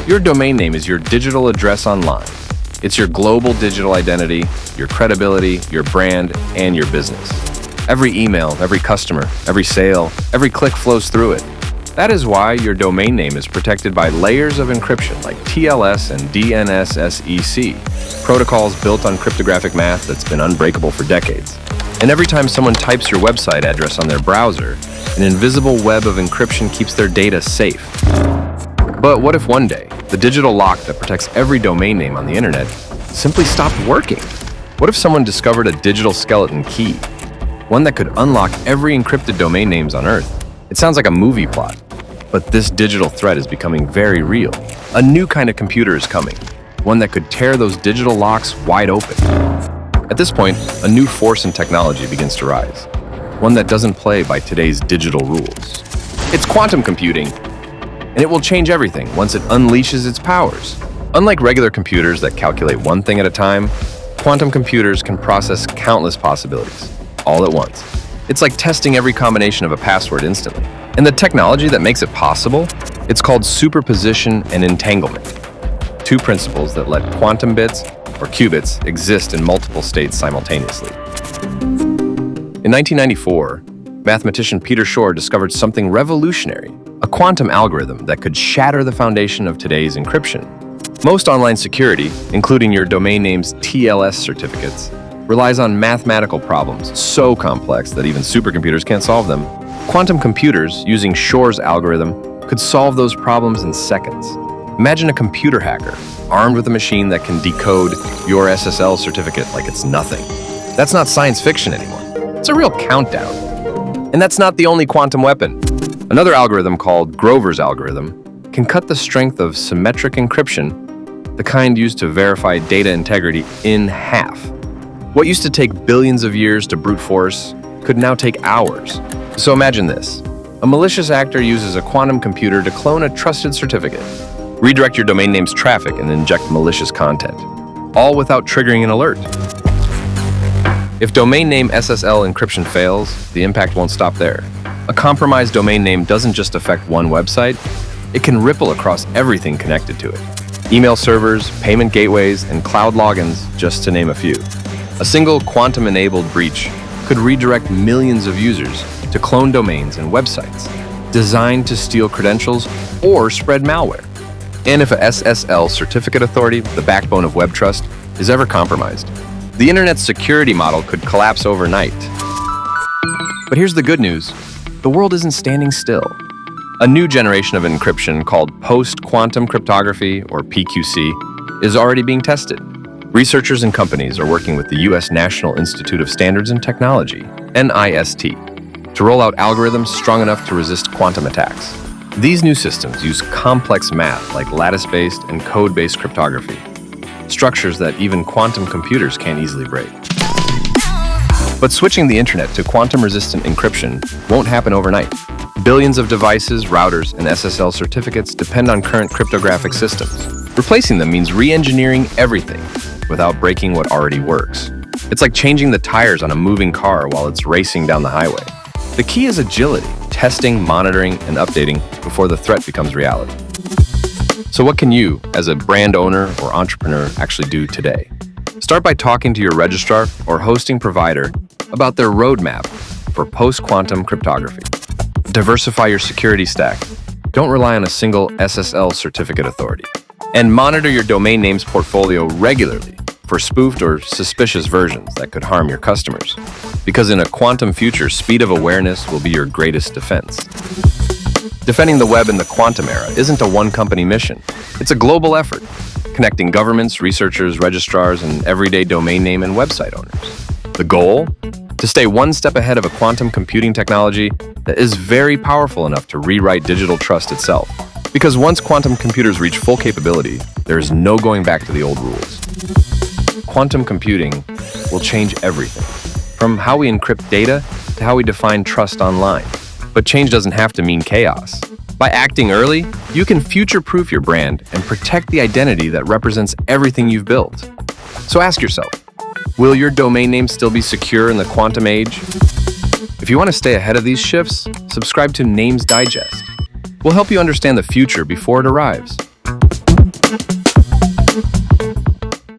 Your domain name is your digital address online. It's your global digital identity, your credibility, your brand, and your business. Every email, every customer, every sale, every click flows through it. That is why your domain name is protected by layers of encryption like TLS and DNSSEC, protocols built on cryptographic math that's been unbreakable for decades. And every time someone types your website address on their browser, an invisible web of encryption keeps their data safe. But what if one day, the digital lock that protects every domain name on the internet simply stopped working? What if someone discovered a digital skeleton key, one that could unlock every encrypted domain names on Earth? It sounds like a movie plot, but this digital threat is becoming very real. A new kind of computer is coming, one that could tear those digital locks wide open. At this point, a new force in technology begins to rise, one that doesn't play by today's digital rules. It's quantum computing, and it will change everything once it unleashes its powers. Unlike regular computers that calculate one thing at a time, quantum computers can process countless possibilities, all at once. It's like testing every combination of a password instantly. And the technology that makes it possible, it's called superposition and entanglement, two principles that let quantum bits, or qubits, exist in multiple states simultaneously. In 1994, mathematician Peter Shor discovered something revolutionary, a quantum algorithm that could shatter the foundation of today's encryption. Most online security, including your domain name's TLS certificates, relies on mathematical problems so complex that even supercomputers can't solve them. Quantum computers, using Shor's algorithm, could solve those problems in seconds. Imagine a computer hacker armed with a machine that can decode your SSL certificate like it's nothing. That's not science fiction anymore. It's a real countdown. And that's not the only quantum weapon. Another algorithm called Grover's algorithm can cut the strength of symmetric encryption, the kind used to verify data integrity, in half. What used to take billions of years to brute force could now take hours. So imagine this. A malicious actor uses a quantum computer to clone a trusted certificate, redirect your domain name's traffic, and inject malicious content, all without triggering an alert. If domain name SSL encryption fails, the impact won't stop there. A compromised domain name doesn't just affect one website, it can ripple across everything connected to it. Email servers, payment gateways, and cloud logins, just to name a few. A single quantum-enabled breach could redirect millions of users to clone domains and websites designed to steal credentials or spread malware. And if a SSL certificate authority, the backbone of web trust, is ever compromised, the internet's security model could collapse overnight. But here's the good news. The world isn't standing still. A new generation of encryption called post-quantum cryptography, or PQC, is already being tested. Researchers and companies are working with the U.S. National Institute of Standards and Technology, NIST, to roll out algorithms strong enough to resist quantum attacks. These new systems use complex math like lattice-based and code-based cryptography, structures that even quantum computers can't easily break. But switching the internet to quantum-resistant encryption won't happen overnight. Billions of devices, routers, and SSL certificates depend on current cryptographic systems. Replacing them means re-engineering everything without breaking what already works. It's like changing the tires on a moving car while it's racing down the highway. The key is agility, testing, monitoring, and updating before the threat becomes reality. So what can you, as a brand owner or entrepreneur, actually do today? Start by talking to your registrar or hosting provider about their roadmap for post-quantum cryptography. Diversify your security stack. Don't rely on a single SSL certificate authority. And monitor your domain names portfolio regularly for spoofed or suspicious versions that could harm your customers. Because in a quantum future, speed of awareness will be your greatest defense. Defending the web in the quantum era isn't a one-company mission. It's a global effort, connecting governments, researchers, registrars, and everyday domain name and website owners. The goal? To stay one step ahead of a quantum computing technology that is very powerful enough to rewrite digital trust itself. Because once quantum computers reach full capability, there is no going back to the old rules. Quantum computing will change everything, from how we encrypt data to how we define trust online. But change doesn't have to mean chaos. By acting early, you can future-proof your brand and protect the identity that represents everything you've built. So ask yourself, will your domain name still be secure in the quantum age? If you want to stay ahead of these shifts, subscribe to Names Digest. We'll help you understand the future before it arrives.